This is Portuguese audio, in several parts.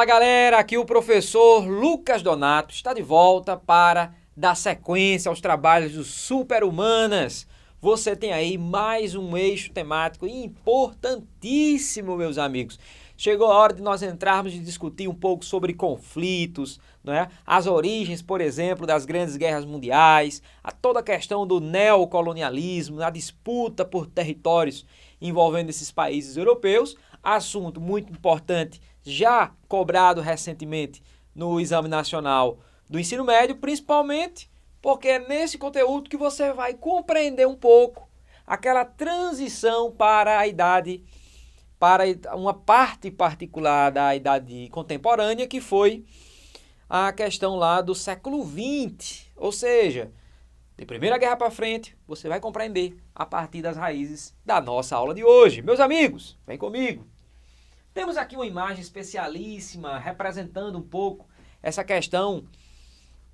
Fala galera, aqui o professor Lucas Donato está de volta para dar sequência aos trabalhos do Super-Humanas. Você tem aí mais um eixo temático importantíssimo, meus amigos. Chegou a hora de nós entrarmos e discutir um pouco sobre conflitos, não é? As origens, por exemplo, das grandes guerras mundiais, a toda a questão do neocolonialismo, a disputa por territórios envolvendo esses países europeus, assunto muito importante, já cobrado recentemente no Exame Nacional do Ensino Médio, principalmente porque é nesse conteúdo que você vai compreender um pouco aquela transição para a idade, para uma parte particular da idade contemporânea, que foi a questão lá do século XX, ou seja, de Primeira Guerra para frente, você vai compreender a partir das raízes da nossa aula de hoje. Meus amigos, vem comigo. Temos aqui uma imagem especialíssima representando um pouco essa questão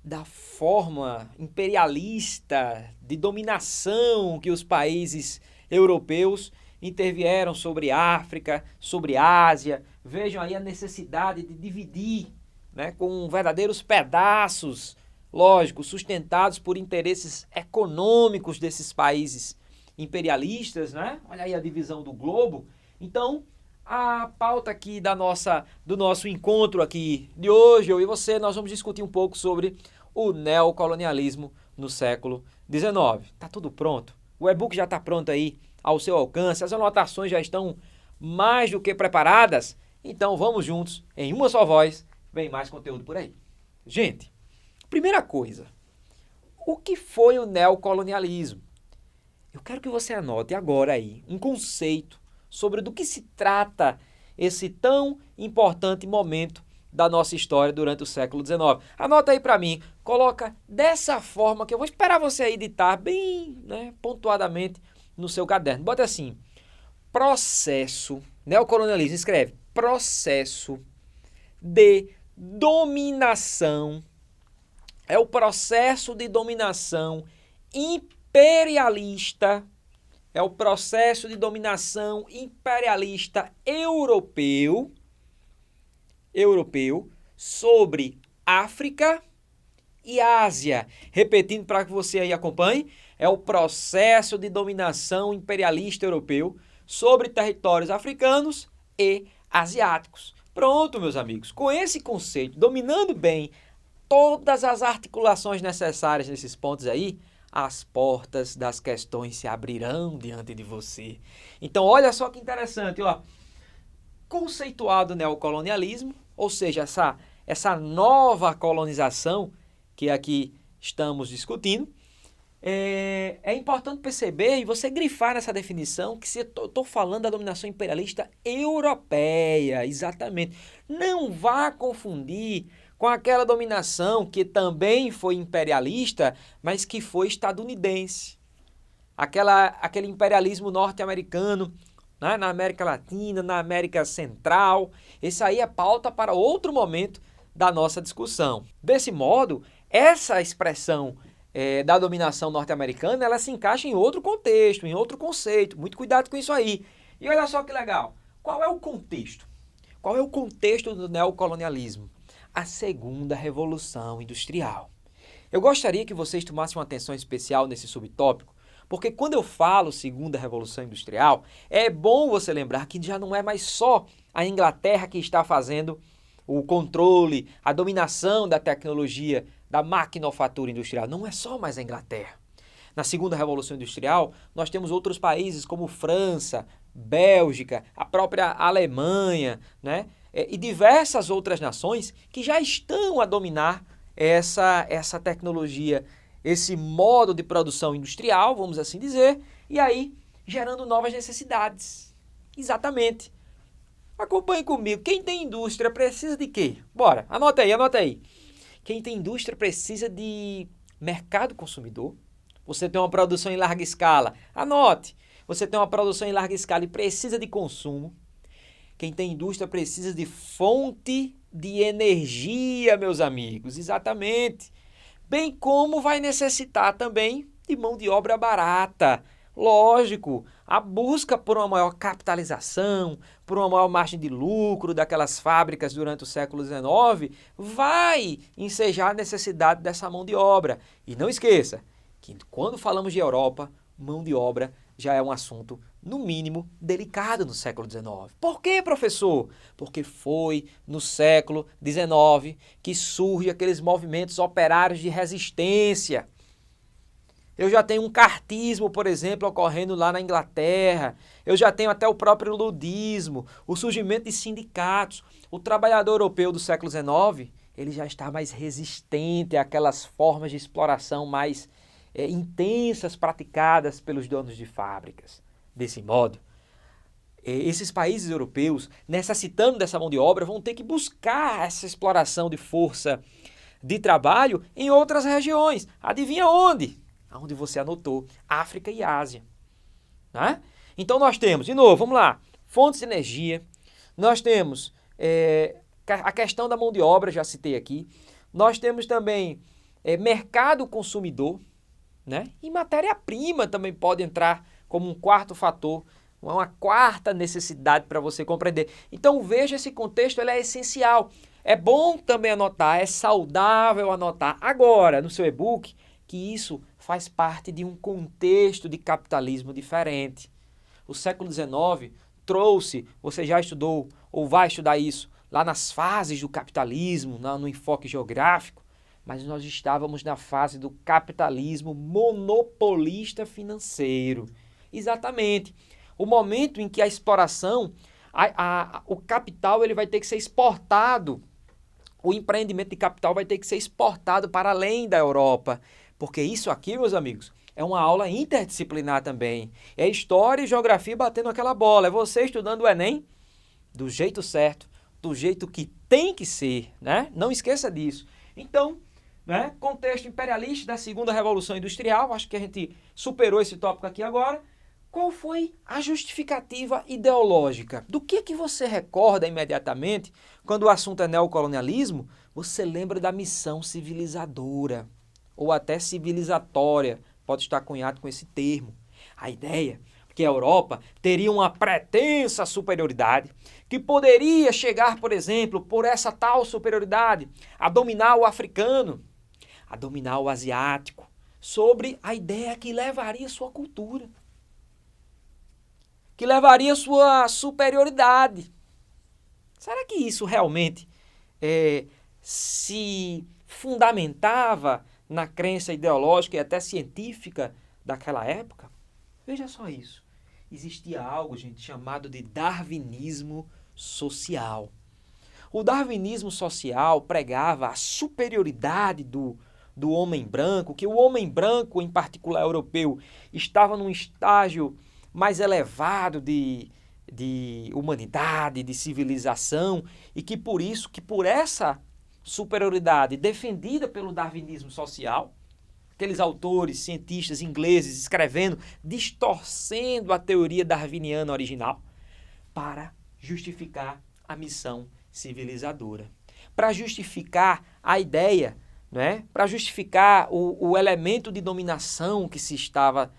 da forma imperialista de dominação que os países europeus intervieram sobre África, sobre Ásia. Vejam aí a necessidade de dividir, né, com verdadeiros pedaços, lógico, sustentados por interesses econômicos desses países imperialistas, né? Olha aí a divisão do globo. Então, a pauta aqui do nosso encontro aqui de hoje, eu e você, nós vamos discutir um pouco sobre o neocolonialismo no século XIX. Tá tudo pronto? O e-book já está pronto aí ao seu alcance, as anotações já estão mais do que preparadas. Então vamos juntos, em uma só voz, vem mais conteúdo por aí. Gente, primeira coisa, o que foi o neocolonialismo? Eu quero que você anote agora aí um conceito sobre do que se trata esse tão importante momento da nossa história durante o século XIX. Anota aí para mim, coloca dessa forma que eu vou esperar você editar bem, né, pontuadamente no seu caderno. Bota assim, processo, neocolonialismo, escreve, processo de dominação, é o processo de dominação imperialista, é o processo de dominação imperialista europeu sobre África e Ásia. Repetindo para que você aí acompanhe, é o processo de dominação imperialista europeu sobre territórios africanos e asiáticos. Pronto, meus amigos, com esse conceito, dominando bem todas as articulações necessárias nesses pontos aí, as portas das questões se abrirão diante de você. Então, olha só que interessante, ó. Conceituado neocolonialismo, ou seja, essa nova colonização que aqui estamos discutindo, é importante perceber e você grifar nessa definição que se eu estou falando da dominação imperialista europeia, exatamente. Não vá confundir com aquela dominação que também foi imperialista, mas que foi estadunidense. Aquele imperialismo norte-americano, né, na América Latina, na América Central. Esse aí é pauta para outro momento da nossa discussão. Desse modo, essa expressão da dominação norte-americana, ela se encaixa em outro contexto, em outro conceito. Muito cuidado com isso aí. E olha só que legal. Qual é o contexto? Qual é o contexto do neocolonialismo? A segunda revolução industrial. Eu gostaria que vocês tomassem uma atenção especial nesse subtópico, porque quando eu falo segunda revolução industrial, é bom você lembrar que já não é mais só a Inglaterra que está fazendo o controle, a dominação da tecnologia, da maquinofatura industrial. Não é só mais a Inglaterra. Na segunda revolução industrial, nós temos outros países como França, Bélgica, a própria Alemanha, né? E diversas outras nações que já estão a dominar essa tecnologia, esse modo de produção industrial, vamos assim dizer, e aí gerando novas necessidades. Exatamente. Acompanhe comigo. Quem tem indústria precisa de quê? Bora, anota aí. Quem tem indústria precisa de mercado consumidor. Você tem uma produção em larga escala. Anote. Você tem uma produção em larga escala e precisa de consumo. Quem tem indústria precisa de fonte de energia, meus amigos. Exatamente. Bem como vai necessitar também de mão de obra barata. Lógico, a busca por uma maior capitalização, por uma maior margem de lucro daquelas fábricas durante o século XIX vai ensejar a necessidade dessa mão de obra. E não esqueça que quando falamos de Europa, mão de obra já é um assunto, no mínimo, delicado no século XIX. Por quê, professor? Porque foi no século XIX que surgem aqueles movimentos operários de resistência. Eu já tenho um cartismo, por exemplo, ocorrendo lá na Inglaterra. Eu já tenho até o próprio ludismo, o surgimento de sindicatos. O trabalhador europeu do século XIX, ele já está mais resistente àquelas formas de exploração mais intensas praticadas pelos donos de fábricas. Desse modo, esses países europeus, necessitando dessa mão de obra, vão ter que buscar essa exploração de força de trabalho em outras regiões. Adivinha onde? Onde você anotou, África e Ásia. Né? Então nós temos, de novo, vamos lá, fontes de energia, nós temos a questão da mão de obra, já citei aqui, nós temos também mercado consumidor, né? E matéria-prima também pode entrar como um quarto fator, uma quarta necessidade para você compreender. Então veja, esse contexto ele é essencial. É bom também anotar, é saudável anotar agora no seu e-book que isso faz parte de um contexto de capitalismo diferente. O século XIX trouxe, você já estudou ou vai estudar isso, lá nas fases do capitalismo, no enfoque geográfico, mas nós estávamos na fase do capitalismo monopolista financeiro. Exatamente. O momento em que a exploração, o capital ele vai ter que ser exportado, o empreendimento de capital vai ter que ser exportado para além da Europa. Porque isso aqui, meus amigos, é uma aula interdisciplinar também. É história e geografia batendo aquela bola. É você estudando o Enem do jeito certo, do jeito que tem que ser, né? Não esqueça disso. Então, né, contexto imperialista da segunda revolução industrial, acho que a gente superou esse tópico aqui agora. Qual foi a justificativa ideológica? Do que você recorda imediatamente quando o assunto é neocolonialismo? Você lembra da missão civilizadora ou até civilizatória, pode estar cunhado com esse termo. A ideia é que a Europa teria uma pretensa superioridade, que poderia chegar, por exemplo, por essa tal superioridade, a dominar o africano, a dominar o asiático, sobre a ideia que levaria sua cultura, que levaria sua superioridade. Será que isso realmente se fundamentava na crença ideológica e até científica daquela época? Veja só isso. Existia algo, gente, chamado de darwinismo social. O darwinismo social pregava a superioridade do homem branco, que o homem branco, em particular europeu, estava num estágio mais elevado de humanidade, de civilização, e que por essa superioridade defendida pelo darwinismo social, aqueles autores, cientistas ingleses escrevendo, distorcendo a teoria darwiniana original para justificar a missão civilizadora, para justificar a ideia, né? Para justificar o elemento de dominação que se estava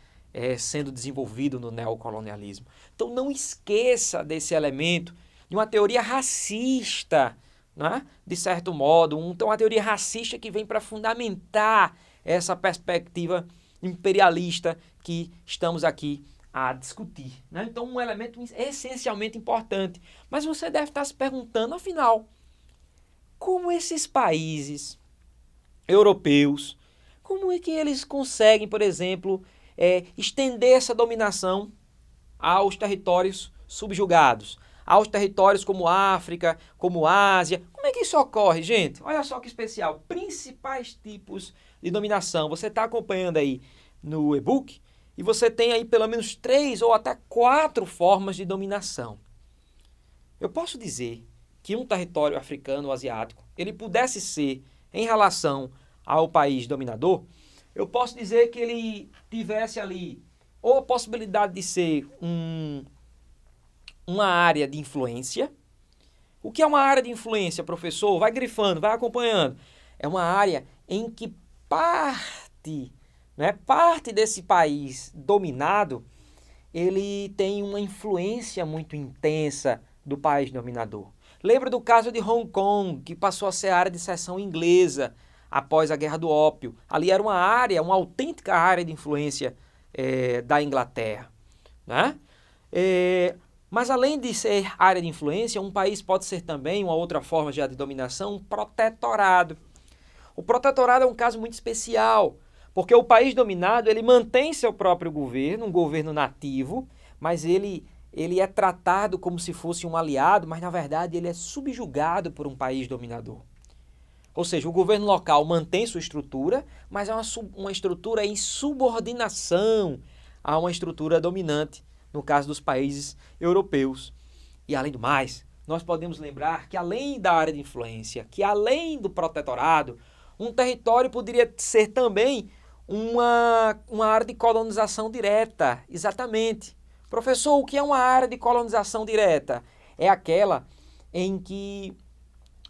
sendo desenvolvido no neocolonialismo. Então não esqueça desse elemento de uma teoria racista, né? De certo modo, uma teoria racista que vem para fundamentar essa perspectiva imperialista que estamos aqui a discutir, né? Então, um elemento essencialmente importante. Mas você deve estar se perguntando, afinal, como esses países europeus, como é que eles conseguem, por exemplo, estender essa dominação aos territórios subjugados, aos territórios como África, como Ásia? Como é que isso ocorre, gente? Olha só que especial. Principais tipos de dominação. Você está acompanhando aí no e-book e você tem aí pelo menos 3 ou até 4 formas de dominação. Eu posso dizer que um território africano ou asiático, ele pudesse ser, em relação ao país dominador, eu posso dizer que ele tivesse ali ou a possibilidade de ser uma área de influência. O que é uma área de influência, professor? Vai grifando, vai acompanhando. É uma área em que parte, né? Parte desse país dominado, ele tem uma influência muito intensa do país dominador. Lembra do caso de Hong Kong, que passou a ser área de seção inglesa após a Guerra do Ópio. Ali era uma autêntica área de influência da Inglaterra, né? Mas além de ser área de influência, um país pode ser também, uma outra forma já de dominação, um protetorado. O protetorado é um caso muito especial, porque o país dominado ele mantém seu próprio governo, um governo nativo, mas ele é tratado como se fosse um aliado, mas na verdade ele é subjugado por um país dominador. Ou seja, o governo local mantém sua estrutura, mas é uma estrutura em subordinação a uma estrutura dominante, no caso dos países europeus. E além do mais, nós podemos lembrar que além da área de influência, que além do protetorado, um território poderia ser também uma área de colonização direta. Exatamente. Professor, o que é uma área de colonização direta? É aquela em que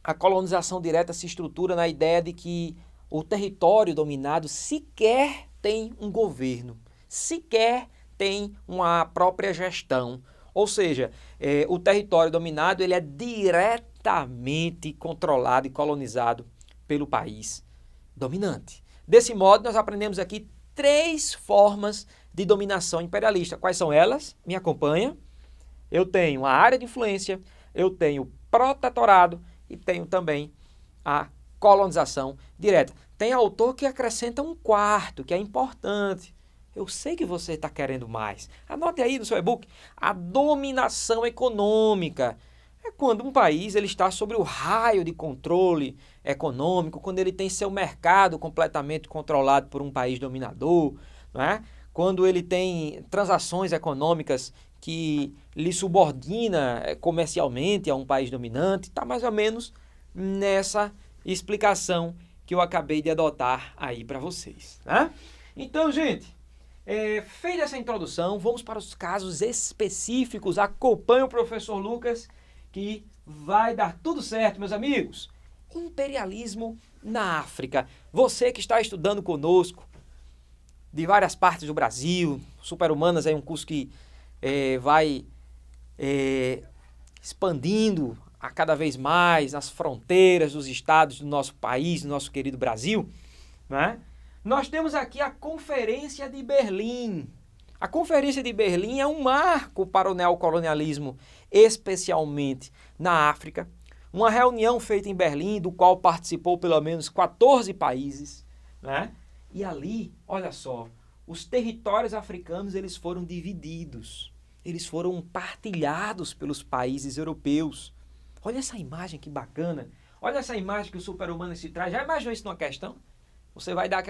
a colonização direta se estrutura na ideia de que o território dominado sequer tem um governo, sequer tem uma própria gestão. Ou seja, o território dominado ele é diretamente controlado e colonizado pelo país dominante. Desse modo, nós aprendemos aqui 3 formas de dominação imperialista. Quais são elas? Me acompanha. Eu tenho a área de influência, eu tenho protetorado e tenho também a colonização direta. Tem autor que acrescenta um quarto, que é importante. Eu sei que você está querendo mais. Anote aí no seu e-book. A dominação econômica. É quando um país ele está sob o raio de controle econômico, quando ele tem seu mercado completamente controlado por um país dominador, não é? Quando ele tem transações econômicas que lhe subordina comercialmente a um país dominante, está mais ou menos nessa explicação que eu acabei de adotar aí para vocês, né? Então, gente, feita essa introdução, vamos para os casos específicos. Acompanhe o professor Lucas, que vai dar tudo certo, meus amigos. Imperialismo na África. Você que está estudando conosco, de várias partes do Brasil, Super-Humanas é um curso que vai expandindo a cada vez mais nas fronteiras dos estados do nosso país, do nosso querido Brasil, né? Nós temos aqui a Conferência de Berlim. A Conferência de Berlim é um marco para o neocolonialismo, especialmente na África. Uma reunião feita em Berlim, do qual participou pelo menos 14 países, né? E ali, olha só, os territórios africanos eles foram divididos, eles foram partilhados pelos países europeus. Olha essa imagem que bacana, olha essa imagem que o Super-Humano se traz. Já imaginou isso numa questão? Você vai dar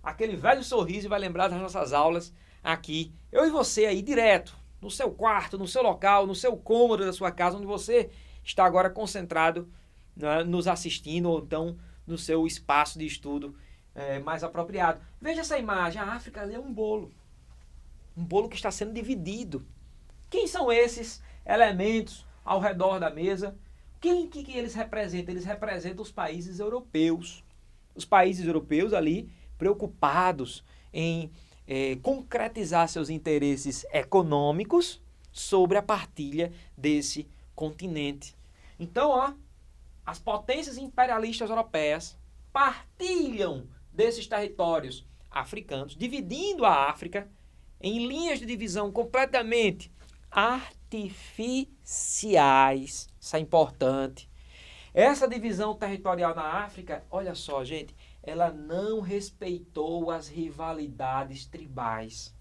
aquele velho sorriso e vai lembrar das nossas aulas aqui. Eu e você aí direto, no seu quarto, no seu local, no seu cômodo da sua casa, onde você está agora concentrado, né, nos assistindo, ou então no seu espaço de estudo mais apropriado. Veja essa imagem, a África ali é um bolo que está sendo dividido. Quem são esses elementos ao redor da mesa? Quem que eles representam? Eles representam os países europeus. Os países europeus ali preocupados em concretizar seus interesses econômicos sobre a partilha desse continente. Então, ó, as potências imperialistas europeias partilham desses territórios africanos, dividindo a África em linhas de divisão completamente artificiais. Isso é importante. Essa divisão territorial na África, olha só, gente, ela não respeitou as rivalidades tribais.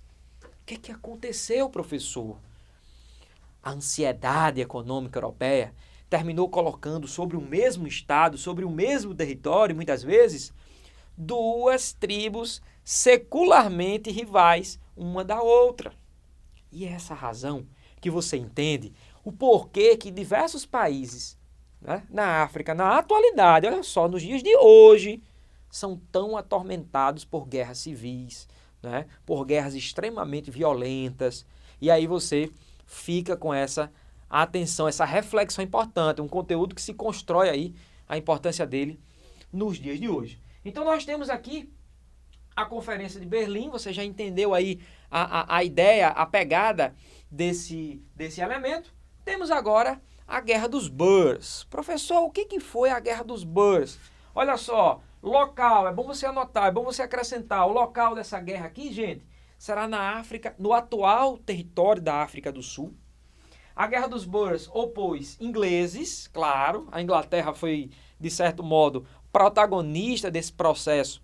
O que aconteceu, professor? A ansiedade econômica europeia terminou colocando sobre o mesmo estado, sobre o mesmo território, muitas vezes, 2 tribos secularmente rivais uma da outra. E é essa razão que você entende o porquê que diversos países, né, na África, na atualidade, olha só, nos dias de hoje, são tão atormentados por guerras civis, né, por guerras extremamente violentas. E aí você fica com essa atenção, essa reflexão importante, um conteúdo que se constrói aí, a importância dele nos dias de hoje. Então nós temos aqui a Conferência de Berlim, você já entendeu aí a ideia, a pegada desse elemento. Temos agora a Guerra dos Boers. Professor, o que foi a Guerra dos Boers? Olha só, local, é bom você anotar, é bom você acrescentar. O local dessa guerra aqui, gente, será na África, no atual território da África do Sul. A Guerra dos Boers opôs ingleses, claro, a Inglaterra foi, de certo modo, protagonista desse processo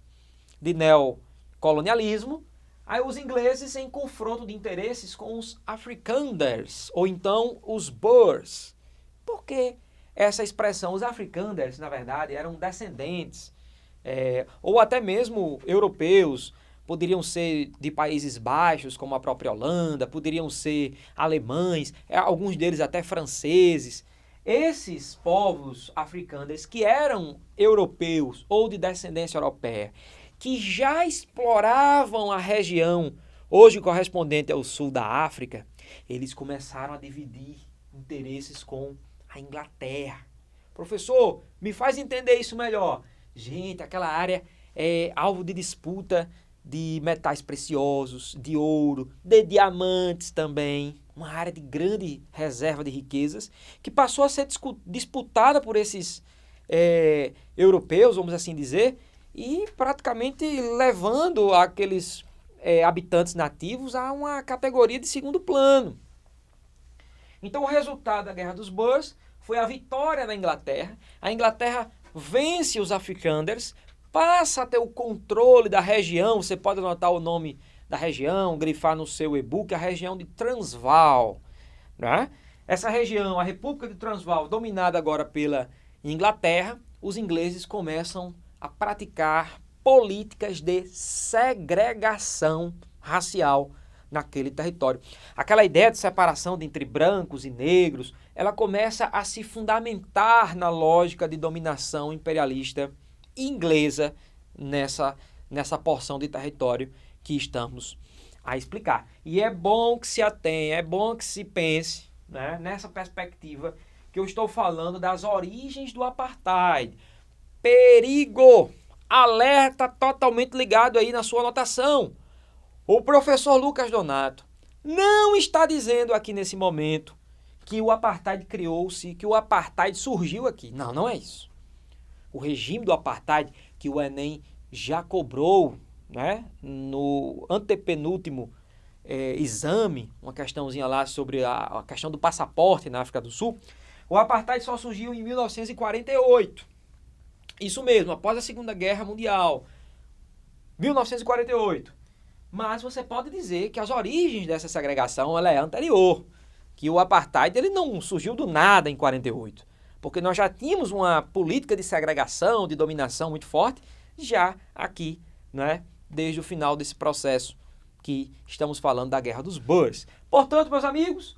de neocolonialismo. Aí os ingleses em confronto de interesses com os Afrikanders, ou então os Boers. Por que essa expressão? Os Afrikanders, na verdade, eram descendentes, ou até mesmo europeus, poderiam ser de Países Baixos, como a própria Holanda, poderiam ser alemães, alguns deles até franceses. Esses povos africanos que eram europeus ou de descendência europeia, que já exploravam a região hoje correspondente ao sul da África, eles começaram a dividir interesses com a Inglaterra. Professor, me faz entender isso melhor. Gente, aquela área é alvo de disputa de metais preciosos, de ouro, de diamantes também. Uma área de grande reserva de riquezas que passou a ser disputada por esses europeus, vamos assim dizer, e praticamente levando aqueles habitantes nativos a uma categoria de segundo plano. Então o resultado da Guerra dos Boers foi a vitória da Inglaterra. A Inglaterra vence os Afrikanders, passa a ter o controle da região. Você pode anotar o nome da região, grifar no seu e-book, a região de Transvaal, né? Essa região, a República de Transvaal, dominada agora pela Inglaterra, os ingleses começam a praticar políticas de segregação racial naquele território. Aquela ideia de separação entre brancos e negros, ela começa a se fundamentar na lógica de dominação imperialista inglesa nessa porção de território que estamos a explicar. E é bom que se atenha, é bom que se pense, né, nessa perspectiva que eu estou falando das origens do apartheid. Perigo! Alerta totalmente ligado aí na sua anotação. O professor Lucas Donato não está dizendo aqui nesse momento que o apartheid criou-se, que o apartheid surgiu aqui. Não, não é isso. O regime do apartheid que o Enem já cobrou, né, no antepenúltimo exame, uma questãozinha lá sobre a questão do passaporte na África do Sul, o apartheid só surgiu em 1948. Isso mesmo, após a Segunda Guerra Mundial, 1948. Mas você pode dizer que as origens dessa segregação ela é anterior, que o apartheid ele não surgiu do nada em 48, porque nós já tínhamos uma política de segregação, de dominação muito forte, já aqui, né, desde o final desse processo que estamos falando da Guerra dos Boers. Portanto, meus amigos,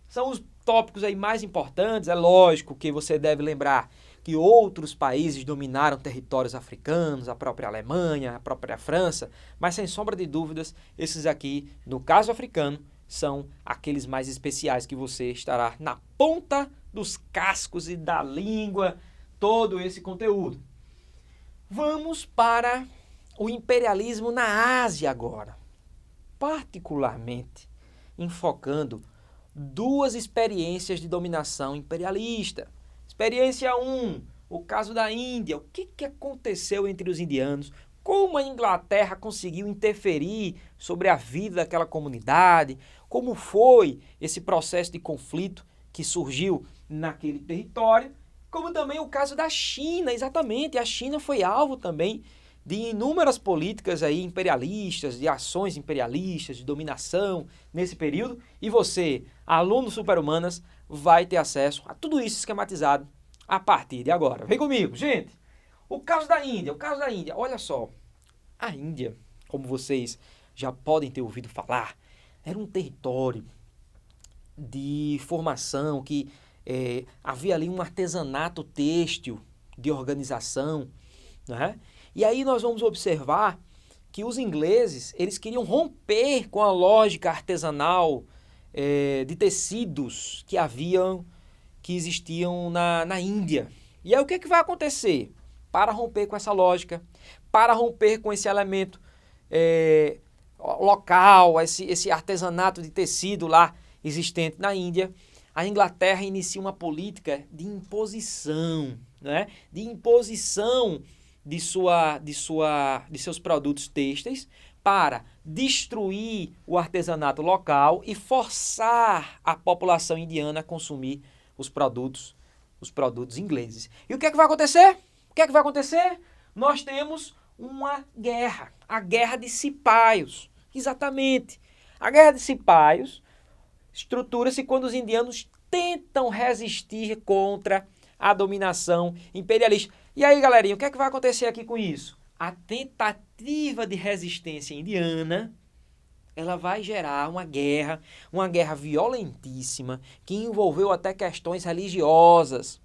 são os tópicos aí mais importantes. É lógico que você deve lembrar que outros países dominaram territórios africanos, a própria Alemanha, a própria França, mas sem sombra de dúvidas, esses aqui, no caso africano, são aqueles mais especiais que você estará na ponta dos cascos e da língua, todo esse conteúdo. Vamos para o imperialismo na Ásia agora, particularmente enfocando duas experiências de dominação imperialista. Experiência 1, o caso da Índia. O que aconteceu entre os indianos? Como a Inglaterra conseguiu interferir sobre a vida daquela comunidade? Como foi esse processo de conflito que surgiu naquele território? Como também o caso da China, exatamente. A China foi alvo também de inúmeras políticas aí imperialistas, de ações imperialistas, de dominação nesse período. E você, aluno Super-Humanas, vai ter acesso a tudo isso esquematizado a partir de agora. Vem comigo, gente! O caso da Índia, olha só. A Índia, como vocês já podem ter ouvido falar, era um território de formação que havia ali um artesanato têxtil de organização, né? E aí nós vamos observar que os ingleses, eles queriam romper com a lógica artesanal de tecidos que existiam na Índia. E aí o que vai acontecer? Para romper com essa lógica, para romper com esse elemento local, esse artesanato de tecido lá existente na Índia, a Inglaterra inicia uma política de imposição, né? De imposição de seus produtos têxteis para destruir o artesanato local e forçar a população indiana a consumir os produtos ingleses. E o que é que vai acontecer? O que é que vai acontecer? Nós temos uma guerra, a Guerra de Cipaios. Exatamente. A Guerra de Cipaios estrutura-se quando os indianos tentam resistir contra a dominação imperialista. E aí, galerinha, o que é que vai acontecer aqui com isso? A tentativa de resistência indiana, ela vai gerar uma guerra violentíssima, que envolveu até questões religiosas.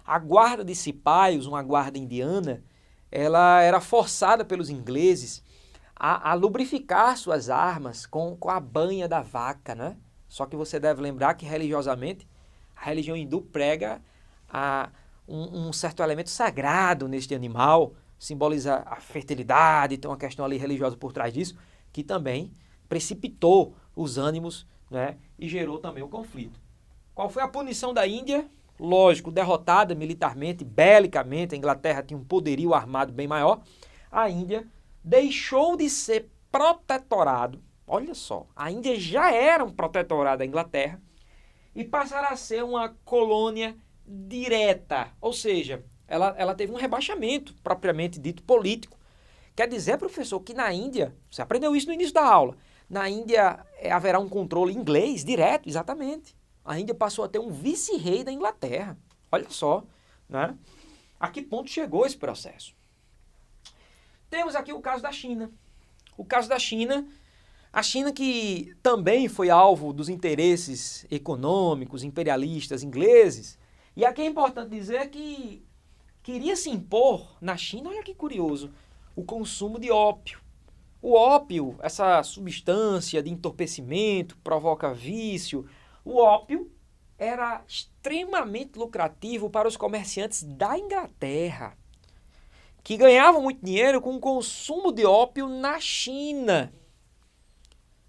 A guarda de Cipaios, uma guarda indiana, ela era forçada pelos ingleses a lubrificar suas armas com a banha da vaca, né? Só que você deve lembrar que religiosamente a religião hindu prega um certo elemento sagrado neste animal, simboliza a fertilidade, tem uma questão ali religiosa por trás disso, que também precipitou os ânimos, né, e gerou também o conflito. Qual foi a punição da Índia? Lógico, derrotada militarmente, belicamente, a Inglaterra tinha um poderio armado bem maior, a Índia deixou de ser protetorado. Olha só, a Índia já era um protetorado da Inglaterra e passará a ser uma colônia direta, ou seja, ela teve um rebaixamento propriamente dito político. Quer dizer, professor, que na Índia, você aprendeu isso no início da aula, na Índia haverá um controle inglês direto, exatamente. A Índia passou a ter um vice-rei da Inglaterra, olha só, né? A que ponto chegou esse processo? Temos aqui o caso da China. O caso da China, a China que também foi alvo dos interesses econômicos, imperialistas ingleses. E aqui é importante dizer que queria se impor na China, olha que curioso, o consumo de ópio. O ópio, essa substância de entorpecimento, provoca vício. O ópio era extremamente lucrativo para os comerciantes da Inglaterra, que ganhavam muito dinheiro com o consumo de ópio na China.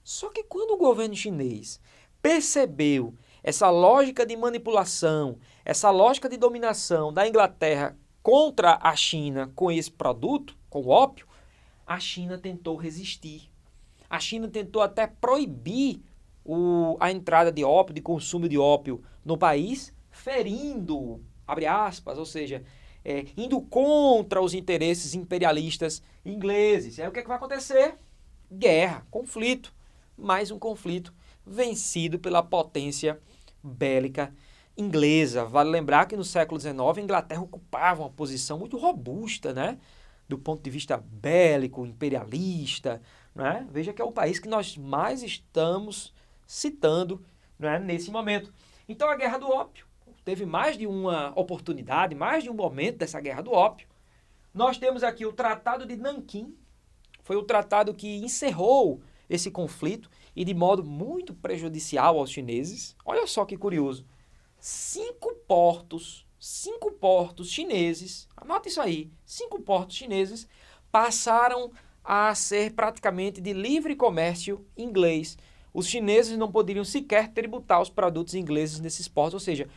Só que quando o governo chinês percebeu essa lógica de manipulação, essa lógica de dominação da Inglaterra contra a China com esse produto, com o ópio, a China tentou resistir. A China tentou até proibir a entrada de ópio, de consumo de ópio no país, ferindo, abre aspas, ou seja, indo contra os interesses imperialistas ingleses. Aí o que é que vai acontecer? Guerra, conflito. Mais um conflito vencido pela potência bélica inglesa. Vale lembrar que no século XIX a Inglaterra ocupava uma posição muito robusta, né? Do ponto de vista bélico, imperialista, né? Veja que é o país que nós mais estamos citando, né, nesse momento. Então a Guerra do Ópio teve mais de uma oportunidade, mais de um momento dessa Guerra do Ópio. Nós temos aqui o Tratado de Nanquim, foi o tratado que encerrou esse conflito e de modo muito prejudicial aos chineses. Olha só que curioso, 5 portos chineses, anota isso aí, 5 portos chineses passaram a ser praticamente de livre comércio inglês. Os chineses não poderiam sequer tributar os produtos ingleses nesses portos, ou seja,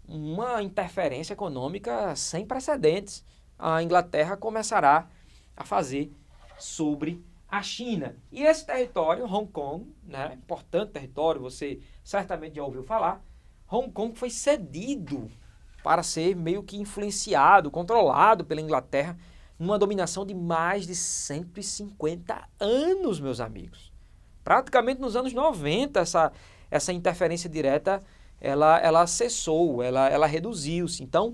uma interferência econômica sem precedentes a Inglaterra começará a fazer sobre a China. E esse território, Hong Kong, né, importante território, você certamente já ouviu falar, Hong Kong foi cedido para ser meio que influenciado, controlado pela Inglaterra, numa dominação de mais de 150 anos, meus amigos. Praticamente nos anos 90, essa interferência direta, ela cessou, ela reduziu-se. Então,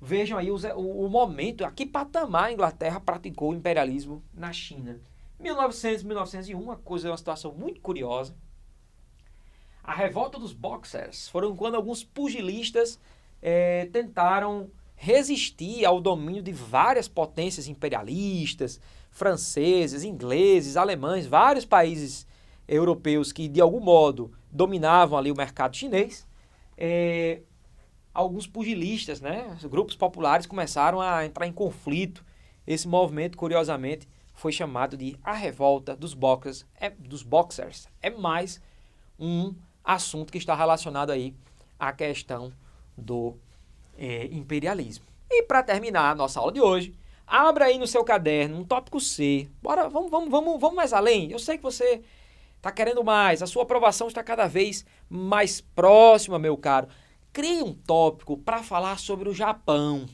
vejam aí o momento, a que patamar a Inglaterra praticou o imperialismo na China. 1900, 1901, uma situação muito curiosa. A revolta dos Boxers foram quando alguns pugilistas tentaram resistir ao domínio de várias potências imperialistas, franceses, ingleses, alemães, vários países europeus que de algum modo dominavam ali o mercado chinês. Alguns pugilistas, né, grupos populares começaram a entrar em conflito. Esse movimento, curiosamente, foi chamado de a revolta dos boxers. É mais um assunto que está relacionado aí à questão do imperialismo. E para terminar a nossa aula de hoje, abra aí no seu caderno um tópico C. Bora, vamos mais além. Eu sei que você está querendo mais, a sua aprovação está cada vez mais próxima, meu caro. Crie um tópico para falar sobre o Japão.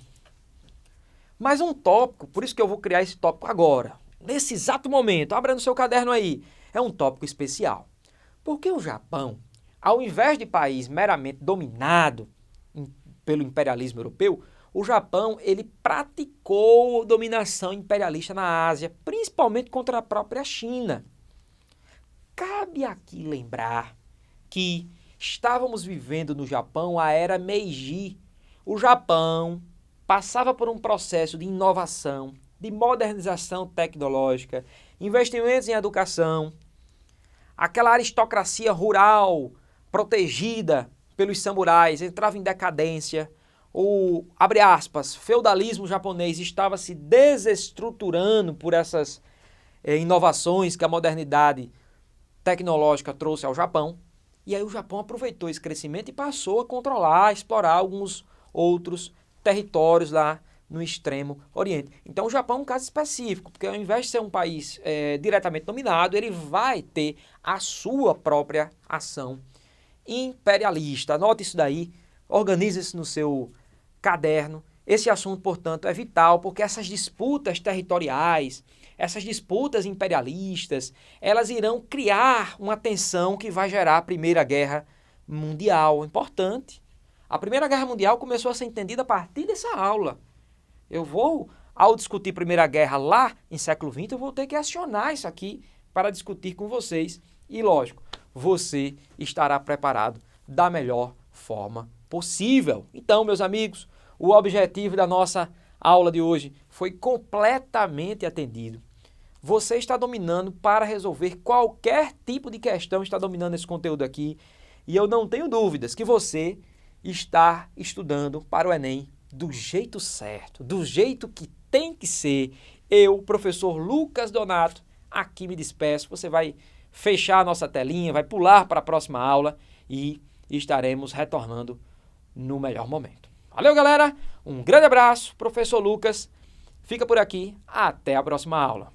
Mas um tópico, por isso que eu vou criar esse tópico agora, nesse exato momento, abra no seu caderno aí, é um tópico especial. Porque o Japão, ao invés de país meramente dominado pelo imperialismo europeu, o Japão ele praticou dominação imperialista na Ásia, principalmente contra a própria China. Cabe aqui lembrar que estávamos vivendo no Japão a era Meiji. O Japão passava por um processo de inovação, de modernização tecnológica, investimentos em educação, aquela aristocracia rural protegida pelos samurais entrava em decadência, o, abre aspas, feudalismo japonês estava se desestruturando por essas inovações que a modernidade tecnológica trouxe ao Japão, e aí o Japão aproveitou esse crescimento e passou a controlar, explorar alguns outros territórios lá no extremo oriente. Então o Japão é um caso específico, porque ao invés de ser um país diretamente dominado, ele vai ter a sua própria ação imperialista. Anote isso daí, organize isso no seu caderno. Esse assunto, portanto, é vital, porque essas disputas territoriais, essas disputas imperialistas, elas irão criar uma tensão que vai gerar a Primeira Guerra Mundial. Importante. A Primeira Guerra Mundial começou a ser entendida a partir dessa aula. Ao discutir Primeira Guerra lá em século XX, eu vou ter que acionar isso aqui para discutir com vocês. E, lógico, você estará preparado da melhor forma possível. Então, meus amigos, o objetivo da nossa aula de hoje foi completamente atendido. Você está dominando para resolver qualquer tipo de questão, está dominando esse conteúdo aqui. E eu não tenho dúvidas que você está estudando para o Enem do jeito certo, do jeito que tem que ser. Eu, professor Lucas Donato, aqui me despeço. Você vai fechar a nossa telinha, vai pular para a próxima aula e estaremos retornando no melhor momento. Valeu, galera! Um grande abraço, professor Lucas. Fica por aqui, até a próxima aula.